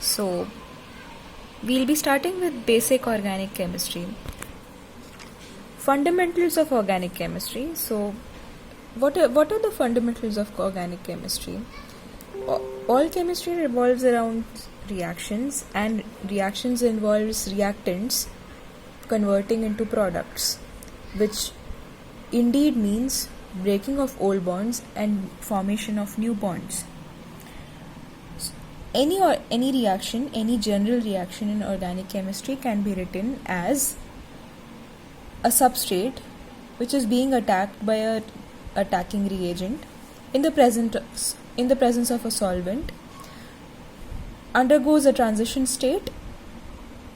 So we'll be starting with basic organic chemistry. Fundamentals of organic chemistry. So what are the fundamentals of organic chemistry? All chemistry revolves around reactions, and reactions involves reactants converting into products, which indeed means breaking of old bonds and formation of new bonds. Any reaction, any general reaction in organic chemistry can be written as a substrate which is being attacked by a attacking reagent in the presence of a solvent, undergoes a transition state,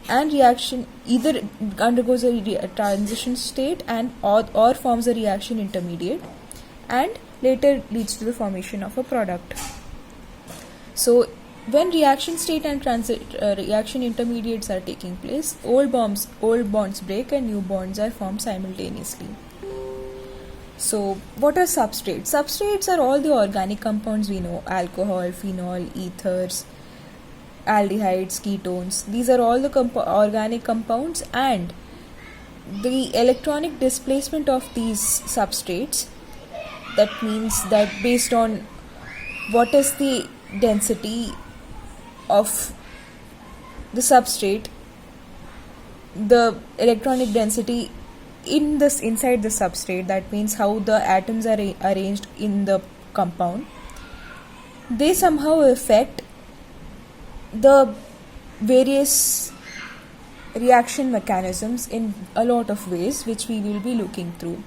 and reaction either undergoes a transition state and or forms a reaction intermediate, and later leads to the formation of a product. So when reaction state and reaction intermediates are taking place, old bonds break and new bonds are formed simultaneously. So what are substrates? Substrates are all the organic compounds we know: alcohol, phenol, ethers, aldehydes, ketones. These are all the organic compounds, and the electronic displacement of these substrates, that means that based on what is the density of the substrate, the electronic density inside the substrate, that means how the atoms are arranged in the compound, they somehow affect the various reaction mechanisms in a lot of ways, which we will be looking through.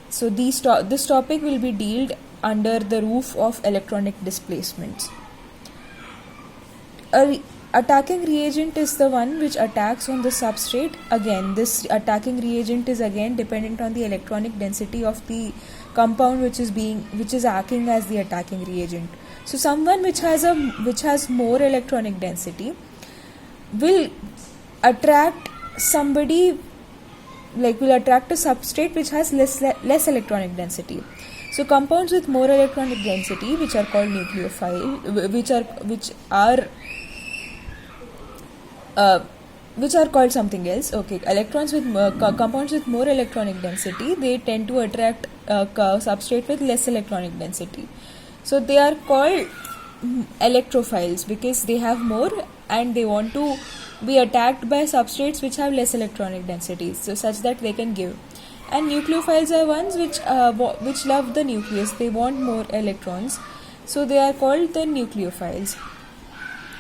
So this topic will be dealt under the roof of electronic displacements. A attacking reagent is the one which attacks on the substrate. Again, this attacking reagent is again dependent on the electronic density of the compound which is acting as the attacking reagent. So someone which has more electronic density will attract somebody, will attract a substrate which has less electronic density. So compounds with more electronic density, which are called nucleophile, which are called something else. Okay, compounds with more electronic density, they tend to attract substrate with less electronic density. So they are called electrophiles because they have more and they want to be attacked by substrates which have less electronic density, so such that they can give. And nucleophiles are ones which love the nucleus, they want more electrons, so they are called the nucleophiles.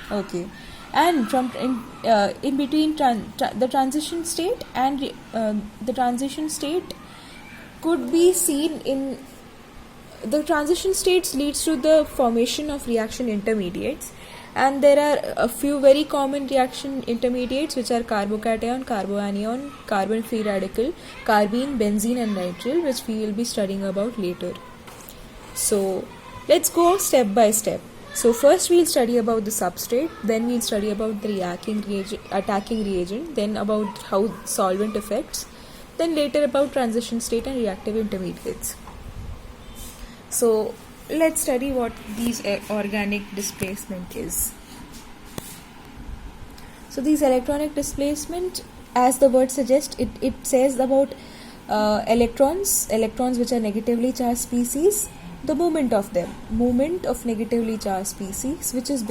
Okay, and from in between the transition state and the transition state could be seen in the transition states leads to the formation of reaction intermediates, and there are a few very common reaction intermediates which are carbocation, carboanion, carbon free radical, carbene, benzene and nitrile, which we will be studying about later. So let's go step by step. So first we'll study about the substrate, then we'll study about the attacking reagent, then about how solvent affects, then later about transition state and reactive intermediates. So let's study what these organic displacement is. So these electronic displacement, as the word suggests, it says about electrons which are negatively charged species, the movement of negatively charged species, which is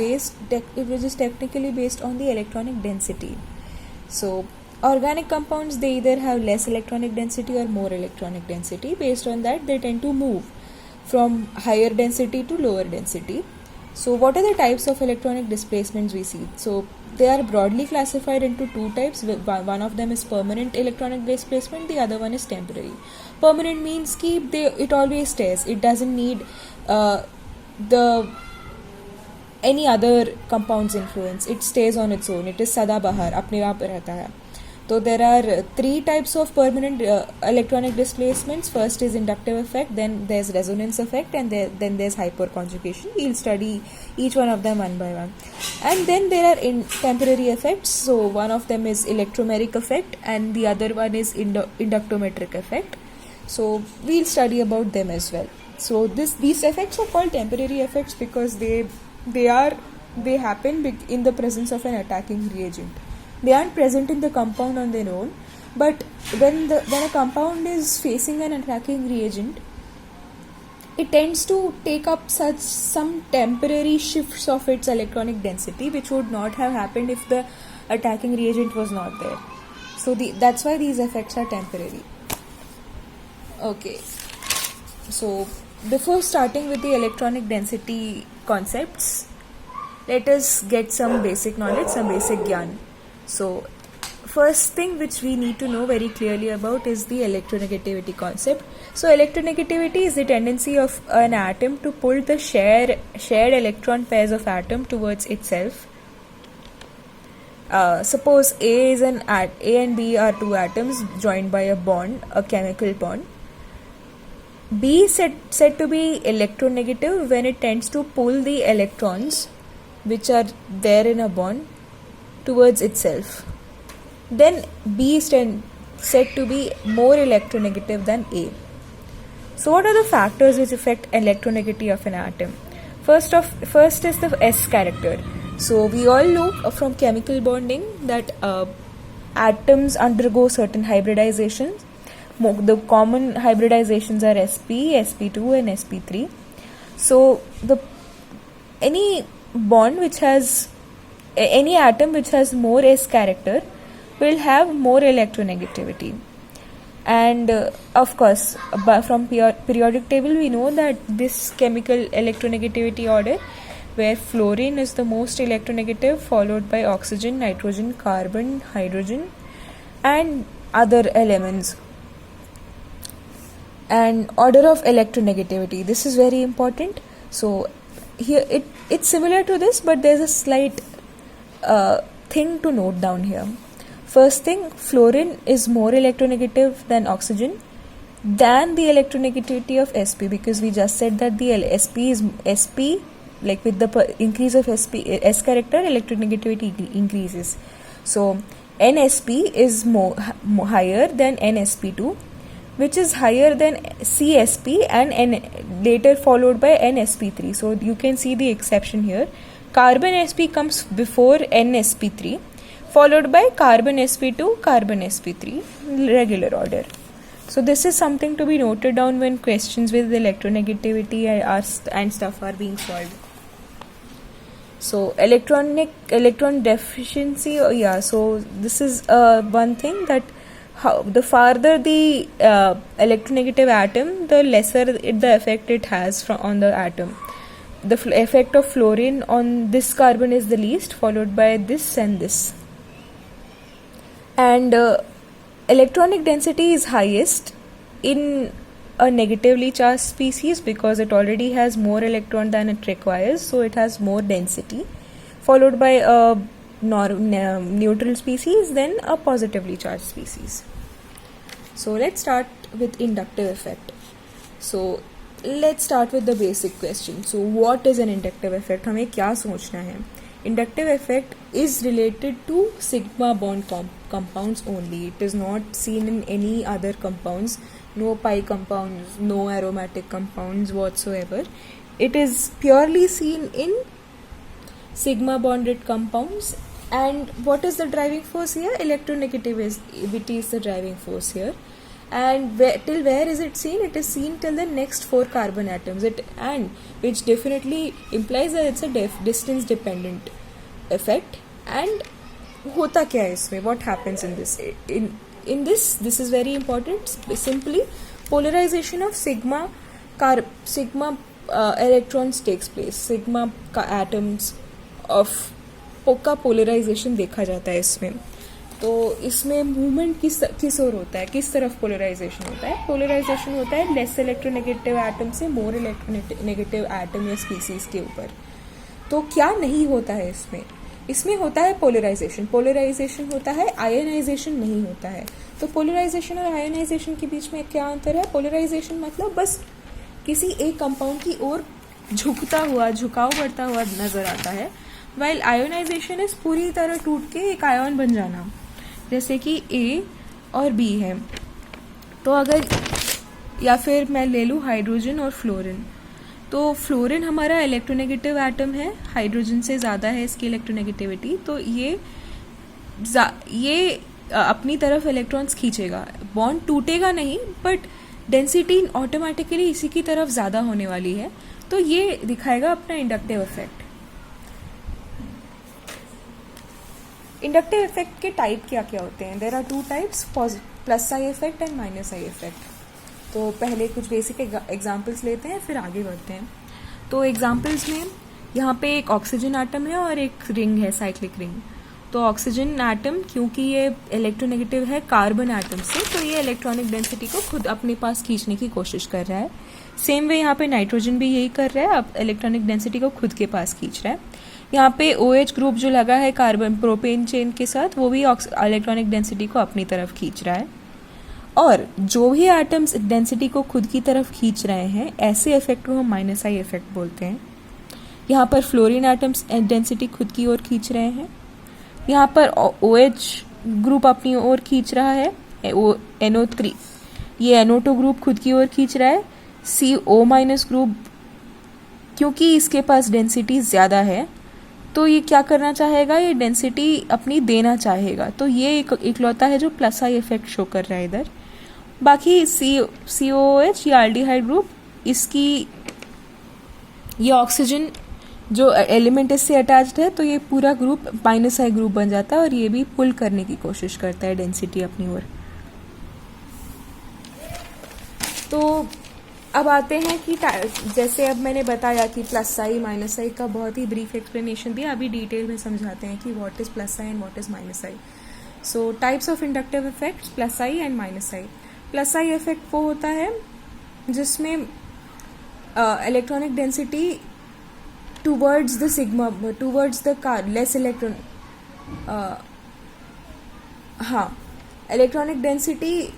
technically based on the electronic density. So organic compounds, they either have less electronic density or more electronic density. Based on that, they tend to move from higher density to lower density. So what are the types of electronic displacements we see? So they are broadly classified into two types. One of them is permanent electronic displacement, the other one is temporary. Permanent means it always stays, it doesn't need any other compound's influence, it stays on its own, it is sada bahar, apne aap rehta hai. So there are three types of permanent electronic displacements. First is inductive effect, then there's resonance effect, and then there's hyperconjugation. We'll study each one of them one by one. And then there are temporary effects. So one of them is electromeric effect and the other one is inductometric effect. So we'll study about them as well. So these effects are called temporary effects because they are they happen in the presence of an attacking reagent. They aren't present in the compound on their own, but when a compound is facing an attacking reagent, it tends to take up some temporary shifts of its electronic density, which would not have happened if the attacking reagent was not there. So that's why these effects are temporary. Okay, so before starting with the electronic density concepts, let us get some basic knowledge, some basic gyan. So first thing which we need to know very clearly about is the electronegativity concept. So electronegativity is the tendency of an atom to pull the shared electron pairs of atom towards itself. Suppose A and B are two atoms joined by a bond, a chemical bond. B is said to be electronegative when it tends to pull the electrons which are there in a bond towards itself. Then B is said to be more electronegative than A. So what are the factors which affect electronegativity of an atom? First is the S character. So we all know from chemical bonding that atoms undergo certain hybridizations. The common hybridizations are sp, sp2 and sp3. So any atom which has more S character will have more electronegativity. And of course, from periodic table we know that this chemical electronegativity order, where fluorine is the most electronegative, followed by oxygen, nitrogen, carbon, hydrogen and other elements. And order of electronegativity, this is very important. So here it's similar to this, but there's a slight thing to note down here. First thing, fluorine is more electronegative than oxygen than the electronegativity of sp, because we just said that the sp, like with the increase of S character, electronegativity increases. So nsp is higher than nsp2, which is higher than CSP and later followed by NSP3. So you can see the exception here. Carbon sp comes before NSP3, followed by carbon sp2, carbon sp3, regular order. So this is something to be noted down when questions with electronegativity and stuff are being solved. So electron deficiency, so this is one thing, that the farther the electronegative atom, the lesser the effect it has on the atom. The effect of fluorine on this carbon is the least, followed by this and this. And electronic density is highest in a negatively charged species because it already has more electron than it requires, so it has more density, followed by a neutral species, then a positively charged species. So let's start with inductive effect. So let's start with the basic question. So what is an inductive effect? हमें क्या सोचना है? Inductive effect is related to sigma bond compounds only. It is not seen in any other compounds. No pi compounds, no aromatic compounds whatsoever. It is purely seen in sigma bonded compounds. And what is the driving force here? Electronegativity is the driving force here. And till where is it seen? It is seen till the next 4 carbon atoms, which definitely implies that it's a distance dependent effect. And hota kya hai isme? What happens in this? In this is very important. Simply polarization of sigma electrons takes place. Sigma atoms of का polarisation देखा जाता है इसमें. तो इसमें movement किस ओर होता है, किस तरफ पोलराइजेशन होता है? पोलराइजेशन होता है लेस इलेक्ट्रोनेगेटिव एटम से मोर इलेक्ट्रोनेगेटिव एटम या स्पीसीज के ऊपर. तो क्या नहीं होता है इसमें होता है पोलराइजेशन होता है, आयनाइजेशन नहीं होता है. तो पोलराइजेशन और आयनाइजेशन के बीच में क्या अंतर है? पोलराइजेशन मतलब बस किसी एक कंपाउंड की ओर झुकाव बढ़ता हुआ नजर आता है, वाइल आयोनाइजेशन इज पूरी तरह टूट के एक आयन बन जाना. जैसे कि A और B है, तो अगर या फिर मैं ले लूँ हाइड्रोजन और फ्लोरीन, तो फ्लोरीन हमारा इलेक्ट्रोनेगेटिव एटम है, हाइड्रोजन से ज़्यादा है इसकी इलेक्ट्रोनेगेटिविटी, तो ये अपनी तरफ इलेक्ट्रॉन्स खींचेगा, बॉन्ड टूटेगा नहीं बट डेंसिटी ऑटोमेटिकली इसी की तरफ ज़्यादा होने वाली है, तो ये दिखाएगा अपना इंडक्टिव इफेक्ट। इंडक्टिव इफेक्ट के टाइप क्या क्या होते हैं? There are two types, plus I effect and minus I effect. तो पहले कुछ बेसिक एग्जांपल्स लेते हैं, फिर आगे बढ़ते हैं। तो एग्जांपल्स में यहाँ पे एक ऑक्सीजन एटम है और एक रिंग है, साइक्लिक रिंग। तो ऑक्सीजन एटम क्योंकि ये इलेक्ट्रोनेगेटिव है कार्बन एटम से, तो ये इलेक्ट्रॉनिक डेंसिटी को खुद अपने पास खींचने की कोशिश कर रहा है। सेम वे यहाँ पे नाइट्रोजन भी यही कर रहा है, अब इलेक्ट्रॉनिक डेंसिटी को खुद के पास खींच रहा है। यहाँ पे OH ग्रुप जो लगा है कार्बन प्रोपेन चेन के साथ, वो भी इलेक्ट्रॉनिक डेंसिटी को अपनी तरफ खींच रहा है। और जो भी एटम्स डेंसिटी को खुद की तरफ खींच रहे हैं, ऐसे इफेक्ट को हम माइनस आई इफेक्ट बोलते हैं। यहाँ पर फ्लोरीन एटम्स डेंसिटी खुद की ओर खींच रहे हैं, यहाँ पर OH ग्रुप अपनी ओर खींच रहा है, NO3 ये NO2 ग्रुप खुद की ओर खींच रहा है। CO माइनस ग्रुप क्योंकि इसके पास डेंसिटी ज़्यादा है, तो ये क्या करना चाहेगा, ये डेंसिटी अपनी देना चाहेगा, तो ये इकलौता है जो प्लस आई इफेक्ट शो कर रहा है इधर। बाकी COOH या एल्डिहाइड ग्रुप, इसकी ये ऑक्सीजन जो एलिमेंट इससे अटैच्ड है, तो ये पूरा ग्रुप माइनस आई ग्रुप बन जाता है और ये भी पुल करने की कोशिश करता है डेंसिटी अपनी ओर। तो अब आते हैं कि जैसे अब मैंने बताया कि प्लस आई माइनस आई का बहुत ही ब्रीफ एक्सप्लेनेशन दिया, अभी डिटेल में समझाते हैं कि what is plus I and what is minus I. So types of inductive effects, plus I and minus I. Plus I effect वो होता है जिसमें electronic density towards the sigma, towards the less electron, हाँ, electronic density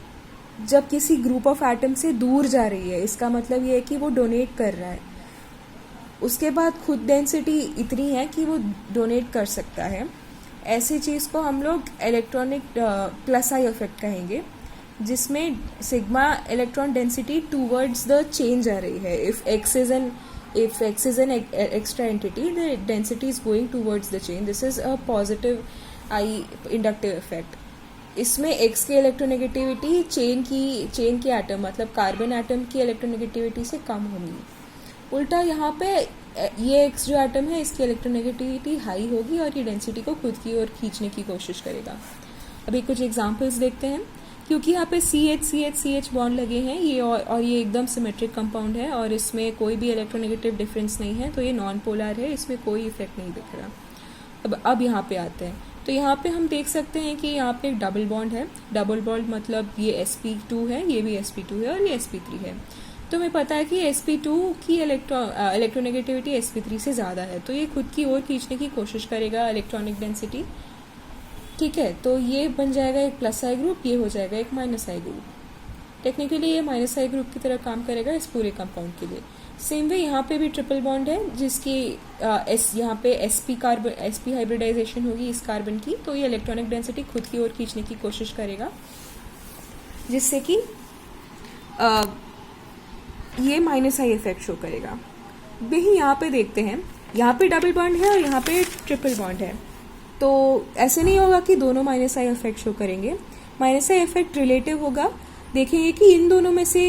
जब किसी group of atom से दूर जा रही है, इसका मतलब ये है कि वो डोनेट कर रहा है। उसके बाद खुद डेंसिटी इतनी है कि वो डोनेट कर सकता है, ऐसी चीज़ को हम लोग इलेक्ट्रॉनिक प्लस आई इफेक्ट कहेंगे, जिसमें sigma electron density towards the change आ रही है। If x is an extra entity, the density is going towards the change. This is a positive I inductive effect. इसमें x की electronegativity chain की atom मतलब carbon atom की electronegativity से कम होगी। उल्टा यहाँ पे ये x जो एटम है, इसकी इलेक्ट्रोनेगेटिविटी हाई होगी और ये डेंसिटी को खुद की ओर खींचने की कोशिश करेगा। अभी कुछ एग्जांपल्स देखते हैं। क्योंकि यहाँ पे CH बॉन्ड लगे हैं, ये और ये एकदम सिमेट्रिक कंपाउंड है और इसमें कोई भी इलेक्ट्रोनेगेटिव डिफरेंस नहीं है, तो ये नॉन पोलर है, इसमें कोई इफेक्ट नहीं दिख रहा। अब यहाँ पे आते हैं, तो यहाँ पे हम देख सकते हैं कि यहाँ पे एक डबल बॉन्ड है। डबल बॉन्ड मतलब ये sp2 है, ये भी sp2 है और ये sp3 है। तो हमें पता है कि sp2 की इलेक्ट्रोनेगेटिविटी sp3 से ज़्यादा है, तो ये खुद की ओर खींचने की कोशिश करेगा इलेक्ट्रॉनिक डेंसिटी। ठीक है, तो ये बन जाएगा एक प्लस आई ग्रुप, ये हो जाएगा एक माइनस आई ग्रुप। टेक्निकली ये माइनस आई ग्रुप की तरह काम करेगा इस पूरे कंपाउंड के लिए। सेम वे यहाँ पे भी ट्रिपल बॉन्ड है, जिसकी यहाँ पे sp हाइब्रिडाइजेशन होगी इस कार्बन की, तो ये इलेक्ट्रॉनिक डेंसिटी खुद की ओर खींचने की कोशिश करेगा, जिससे कि ये माइनस आई इफेक्ट शो करेगा। वही यहाँ पे देखते हैं, यहाँ पे डबल बॉन्ड है और यहाँ पे ट्रिपल बॉन्ड है, तो ऐसे नहीं होगा कि दोनों माइनस आई इफेक्ट शो करेंगे। माइनस आई इफेक्ट रिलेटिव होगा। देखेंगे कि इन दोनों में से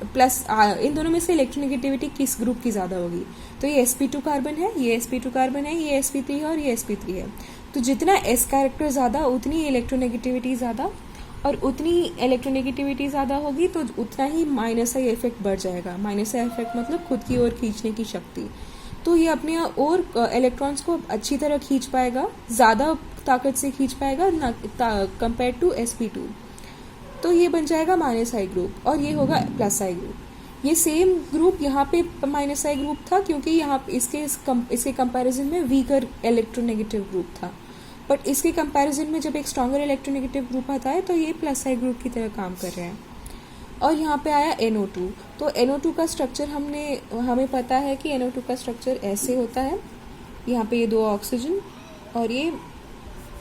इन दोनों में से इलेक्ट्रोनेगेटिविटी किस ग्रुप की ज़्यादा होगी। तो ये sp2 कार्बन है, ये sp2 कार्बन है, ये sp3 है और ये sp3 है। तो जितना s कैरेक्टर ज़्यादा उतनी इलेक्ट्रोनेगेटिविटी ज़्यादा, और उतनी इलेक्ट्रोनेगेटिविटी ज़्यादा होगी तो उतना ही माइनस आई इफेक्ट बढ़ जाएगा। माइनस आई इफेक्ट मतलब खुद की ओर खींचने की शक्ति। तो ये अपने और इलेक्ट्रॉन्स को अच्छी तरह खींच पाएगा, ज़्यादा ताकत से खींच पाएगा कंपेयर टू sp2। तो ये बन जाएगा माइनस आई ग्रुप और ये होगा प्लस आई ग्रुप। ये सेम ग्रुप यहाँ पे माइनस आई ग्रुप था, क्योंकि यहाँ इसके कंपैरिजन में वीकर इलेक्ट्रोनेगेटिव ग्रुप था, बट इसके कंपैरिजन में जब एक स्ट्रॉन्गर इलेक्ट्रोनेगेटिव ग्रुप आता है तो ये प्लस आई ग्रुप की तरह काम कर रहे हैं। और यहाँ पे आया NO2। तो NO2 का स्ट्रक्चर हमें पता है कि NO2 का स्ट्रक्चर ऐसे होता है। यहाँ पे ये दो ऑक्सीजन और ये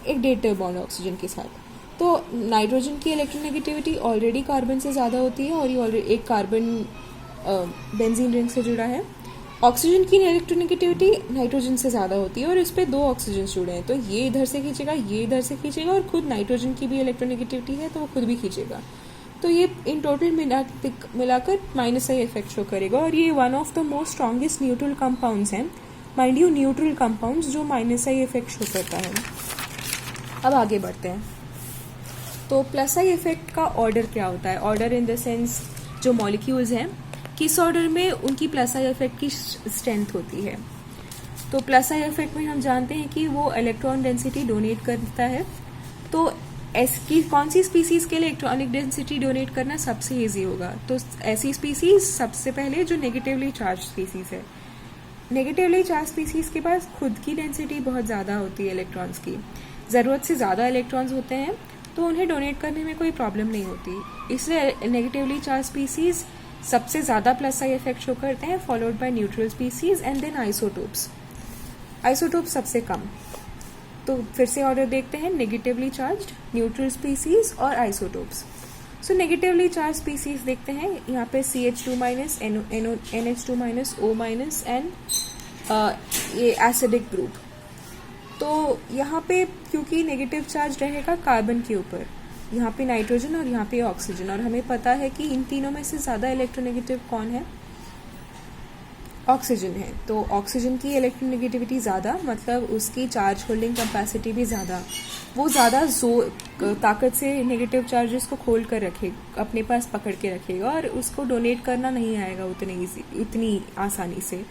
एक डेटर बॉन्ड ऑक्सीजन के साथ। तो नाइट्रोजन की इलेक्ट्रोनेगेटिविटी ऑलरेडी कार्बन से ज़्यादा होती है और ये ऑलरेडी एक कार्बन बेंजीन रिंग से जुड़ा है। ऑक्सीजन की इलेक्ट्रोनेगेटिविटी नाइट्रोजन से ज़्यादा होती है और इस पे 2 ऑक्सीजन जुड़े हैं, तो ये इधर से खींचेगा, ये इधर से खींचेगा, और खुद नाइट्रोजन की भी इलेक्ट्रोनेगेटिविटी है तो वो खुद भी खींचेगा। तो ये इन टोटल मिलाकर -i इफेक्ट शो करेगा, और ये one of the most strongest neutral compounds हैं, माइंड यू न्यूट्रल कंपाउंड्स, जो -i इफेक्ट शो करता है। अब आगे बढ़ते हैं। तो +i इफेक्ट का ऑर्डर क्या होता है? ऑर्डर इन द सेंस जो मॉलिक्यूल्स हैं किस ऑर्डर में उनकी +i इफेक्ट की स्ट्रेंथ होती है। तो +i इफेक्ट में हम जानते हैं कि वो इलेक्ट्रॉन डेंसिटी डोनेट करता है। तो ऐसी कौन सी स्पीसीज के लिए इलेक्ट्रॉनिक डेंसिटी डोनेट करना सबसे इजी होगा? तो ऐसी स्पीसीज सबसे पहले जो नेगेटिवली चार्ज स्पीसीज है। नेगेटिवली चार्ज स्पीसीज के पास खुद की डेंसिटी बहुत ज़्यादा होती है इलेक्ट्रॉन्स की, ज़रूरत से ज़्यादा इलेक्ट्रॉन्स होते हैं, तो उन्हें डोनेट करने में कोई प्रॉब्लम नहीं होती। इसलिए नेगेटिवली चार्ज स्पीसीज सबसे ज़्यादा +i इफेक्ट शो करते हैं, followed by neutral species and then isotopes. Isotopes सबसे कम। तो फिर से ऑर्डर देखते हैं, नेगेटिवली चार्ज्ड, न्यूट्रल स्पीसीज और isotopes. So negatively charge species देखते हैं, यहाँ पे CH2-, NH2-, O- एंड ये एसिडिक ग्रुप। तो यहाँ पे क्योंकि नेगेटिव चार्ज रहेगा कार्बन के ऊपर, यहाँ पे नाइट्रोजन और यहाँ पे ऑक्सीजन, और हमें पता है कि इन तीनों में से ज़्यादा इलेक्ट्रोनेगेटिव कौन है? ऑक्सीजन है। तो ऑक्सीजन की इलेक्ट्रोनेगेटिविटी ज़्यादा, मतलब उसकी चार्ज होल्डिंग कैपेसिटी भी ज़्यादा, वो ज़्यादा ताकत से नेगेटिव चार्जेस को खोल कर रखेगा, अपने पास पकड़ के रखेगा, और उसको डोनेट करना नहीं आएगा उतनी आसानी से।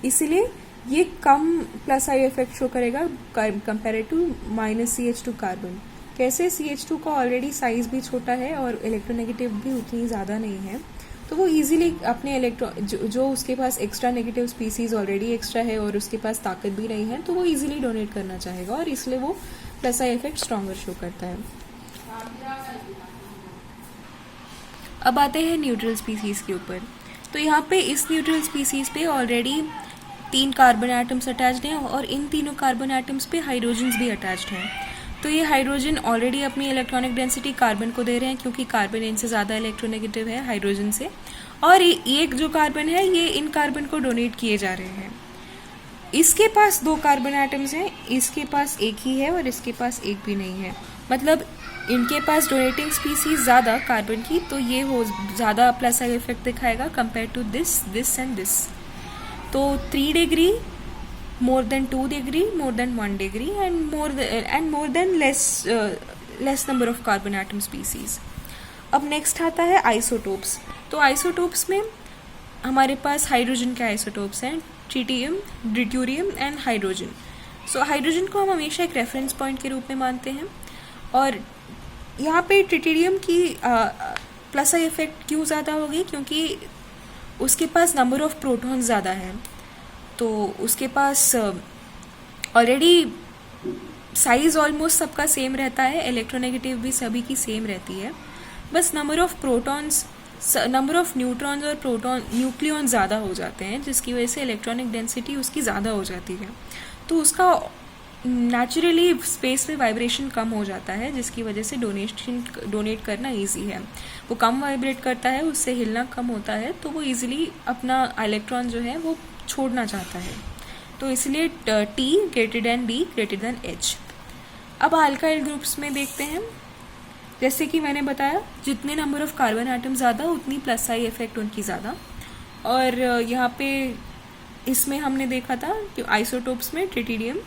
इसलिए ये कम +i इफेक्ट शो करेगा कंपेयर टू -CH2 कार्बन। कैसे? CH2 का ऑलरेडी साइज भी छोटा है और इलेक्ट्रोनेगेटिव भी उतनी ज़्यादा नहीं है, तो वो इजीली अपने इलेक्ट्रॉन जो उसके पास extra negative species already extra है और उसके पास ताकत भी नहीं है, तो वो इजीली डोनेट करना चाहेगा, और इसलिए वो +i इफेक्ट स्ट्रॉन्गर शो करता है। अब आते हैं न्यूट्रल स्पीसीज के ऊपर। तो यहाँ पे इस न्यूट्रल स्पीसीज पे ऑलरेडी 3 कार्बन एटम्स अटैच्ड हैं, और इन तीनों कार्बन एटम्स पे हाइड्रोजन्स भी अटैच्ड हैं। तो ये हाइड्रोजन ऑलरेडी अपनी इलेक्ट्रॉनिक डेंसिटी कार्बन को दे रहे हैं, क्योंकि कार्बन इनसे ज़्यादा इलेक्ट्रोनेगेटिव है हाइड्रोजन से, और एक जो कार्बन है ये इन कार्बन को डोनेट किए जा रहे हैं। इसके पास 2 कार्बन एटम्स हैं, इसके पास एक ही है और इसके पास एक भी नहीं है, मतलब इनके पास डोनेटिंग स्पीसीज ज़्यादा कार्बन की, तो ये हो ज़्यादा +i इफेक्ट दिखाएगा compare to this and this. तो 3 degree, more than 2 degree, more than 1 degree, and more than less number of carbon atom species. अब नेक्स्ट आता है आइसोटोप्स। तो आइसोटोप्स में हमारे पास हाइड्रोजन के आइसोटोप्स हैं, tritium, deuterium and hydrogen. So hydrogen को हम हमेशा एक रेफरेंस पॉइंट के रूप में मानते हैं, और यहाँ पे ट्रिटियम की +i इफेक्ट क्यों ज़्यादा होगी? क्योंकि उसके पास नंबर ऑफ प्रोटॉन्स ज़्यादा हैं, तो उसके पास ऑलरेडी साइज़ ऑलमोस्ट सबका सेम रहता है, इलेक्ट्रोनेगेटिव भी सभी की सेम रहती है, बस number of protons, number of neutrons और प्रोटॉन न्यूक्लियॉन ज़्यादा हो जाते हैं, जिसकी वजह से इलेक्ट्रॉनिक डेंसिटी उसकी ज़्यादा हो जाती है। तो उसका नेचुरली स्पेस में वाइब्रेशन कम हो जाता है, जिसकी वजह से डोनेट करना इजी है। वो कम वाइब्रेट करता है, उससे हिलना कम होता है, तो वो इजीली अपना इलेक्ट्रॉन जो है वो छोड़ना चाहता है। तो इसलिए T > D > H। अब अल्काइल ग्रुप्स में देखते हैं, जैसे कि मैंने बताया जितने नंबर ऑफ कार्बन एटम ज़्यादा उतनी +i इफेक्ट उनकी ज़्यादा, और यहाँ पे इसमें हमने देखा था कि आइसोटोप्स में ट्रिटियम,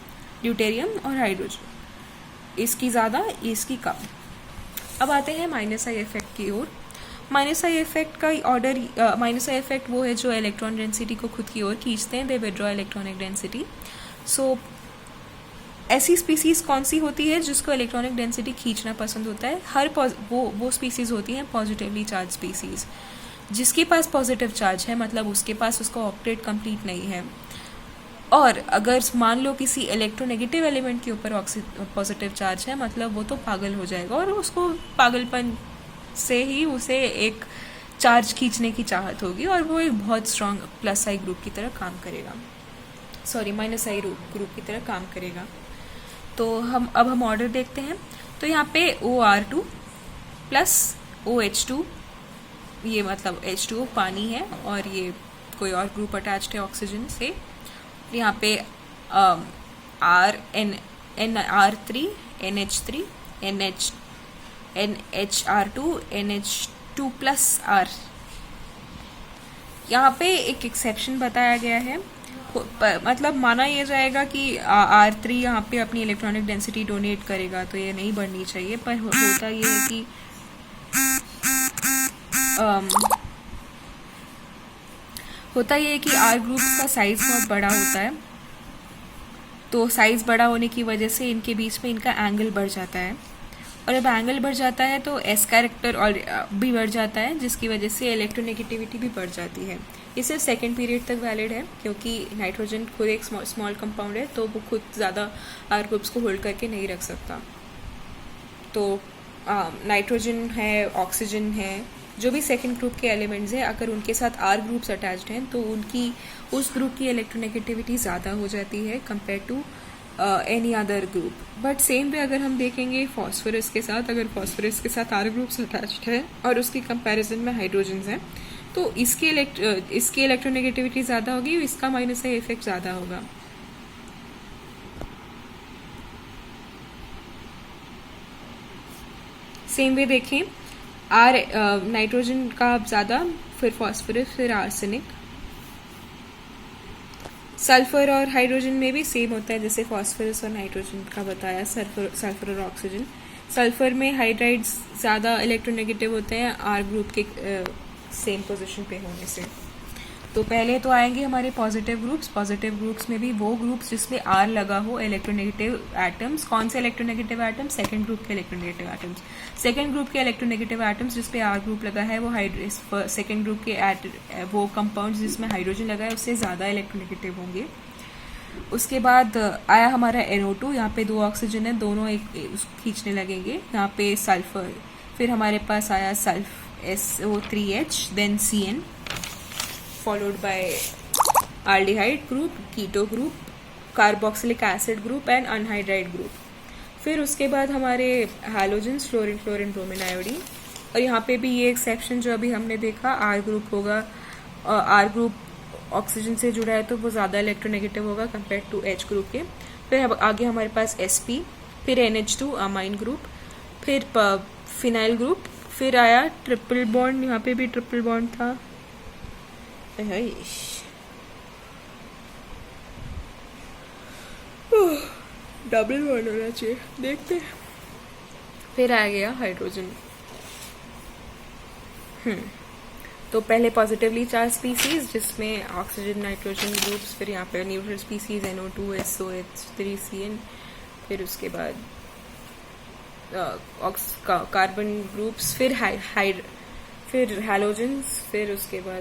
ड्यूटेरियम और हाइड्रोजन, इसकी ज़्यादा इसकी कम। अब आते हैं -i इफेक्ट की ओर। -i इफेक्ट का ऑर्डर, -i इफेक्ट वो है जो इलेक्ट्रॉन डेंसिटी को खुद की ओर खींचते हैं, दे विड्रॉ इलेक्ट्रॉनिक डेंसिटी। सो ऐसी स्पीसीज कौन सी होती है जिसको इलेक्ट्रॉनिक डेंसिटी खींचना पसंद होता है? वो स्पीसीज होती हैं पॉजिटिवली चार्ज स्पीसीज, जिसके पास पॉजिटिव चार्ज है, मतलब उसके पास उसका ऑक्टेट कंप्लीट नहीं है, और अगर मान लो किसी इलेक्ट्रोनेगेटिव एलिमेंट के ऊपर पॉजिटिव चार्ज है, मतलब वो तो पागल हो जाएगा, और उसको पागलपन से ही उसे एक चार्ज खींचने की चाहत होगी, और वो एक बहुत स्ट्रॉन्ग +i ग्रुप की तरह काम करेगा, सॉरी -i ग्रुप की तरह काम करेगा। तो अब हम ऑर्डर देखते हैं। तो यहाँ पे OR2 + OH2 ये मतलब H2O पानी है और ये कोई और ग्रुप अटैच्ड है ऑक्सीजन से। यहाँ पे NR3 NH3 NHR2 NH2 plus R। यहाँ पे एक एक्सेप्शन बताया गया है, मतलब माना यह जाएगा कि R3 यहाँ पे अपनी इलेक्ट्रॉनिक डेंसिटी डोनेट करेगा तो ये नहीं बढ़नी चाहिए, पर होता ये है कि R ग्रुप्स का साइज बहुत बड़ा होता है, तो साइज बड़ा होने की वजह से इनके बीच में इनका एंगल बढ़ जाता है, और जब एंगल बढ़ जाता है तो S कैरेक्टर और भी बढ़ जाता है, जिसकी वजह से इलेक्ट्रोनेगेटिविटी भी बढ़ जाती है। ये सिर्फ सेकेंड पीरियड तक वैलिड है, क्योंकि नाइट्रोजन खुद एक स्मॉल कंपाउंड है, तो वो खुद ज़्यादा R ग्रुप्स को होल्ड करके नहीं रख सकता। तो नाइट्रोजन है, ऑक्सीजन है, जो भी सेकेंड ग्रुप के एलिमेंट्स हैं, अगर उनके साथ R ग्रुप्स अटैच्ड हैं तो उनकी उस ग्रुप की इलेक्ट्रोनेगेटिविटी ज़्यादा हो जाती है compare to any other group. But same way अगर हम देखेंगे फॉस्फोरस के साथ, अगर फॉस्फोरस के साथ R ग्रुप्स अटैच्ड है और उसकी कंपैरिजन में हाइड्रोजन हैं, तो इसकी इलेक्ट्रोनेगेटिविटी ज़्यादा होगी, इसका माइनस का इफेक्ट ज़्यादा होगा। सेम वे देखें, नाइट्रोजन का ज़्यादा, फिर फॉस्फोरस, फिर आर्सेनिक। सल्फर और हाइड्रोजन में भी सेम होता है, जैसे फॉस्फोरस और नाइट्रोजन का बताया, सल्फर और ऑक्सीजन। सल्फर में हाइड्राइड्स ज़्यादा इलेक्ट्रोनेगेटिव होते हैं R ग्रुप के सेम पोजीशन पे होने से। तो पहले तो आएंगे हमारे पॉजिटिव ग्रुप्स में भी वो ग्रुप्स जिसमें R लगा हो, इलेक्ट्रोनेगेटिव एटम्स। कौन से इलेक्ट्रोनेगेटिव एटम्स? सेकेंड ग्रुप के इलेक्ट्रोनेगेटिव एटम्स। सेकेंड ग्रुप के इलेक्ट्रोनेगेटिव एटम्स जिसपे R ग्रुप लगा है, वो सेकेंड ग्रुप के वो कंपाउंड जिसमें हाइड्रोजन लगा है उससे ज़्यादा इलेक्ट्रोनेगेटिव होंगे। उसके बाद आया हमारा NO2, यहाँ पे 2 ऑक्सीजन है, दोनों एक खींचने लगेंगे, यहाँ पे सल्फर। फिर हमारे पास आया SO3H, then CN, followed by aldehyde group, keto group, carboxylic acid group and anhydride group। फिर उसके बाद हमारे हैलोजेंस, फ्लोरीन, ब्रोमीन, आयोडीन। और यहाँ पे भी ये एक्सेप्शन जो अभी हमने देखा, R ग्रुप होगा, R ग्रुप ऑक्सीजन से जुड़ा है तो वो ज़्यादा इलेक्ट्रोनेगेटिव होगा कंपेयर टू H ग्रुप के। फिर आगे हमारे पास Sp, फिर NH2 अमाइन ग्रुप, फिर फिनाइल ग्रुप, फिर आया ट्रिपल बॉन्ड, यहाँ पे भी ट्रिपल बॉन्ड था, डबल बॉन्ड होना चाहिए, देखते हैं। फिर आ गया हाइड्रोजन। तो पहले पॉजिटिवली चार्ज स्पीसीज जिसमें ऑक्सीजन, नाइट्रोजन ग्रुप्स, फिर यहाँ पे neutral species NO2, SOH3, CN, फिर उसके बाद कार्बन ग्रुप्स, फिर हैलोजेंस, फिर उसके बाद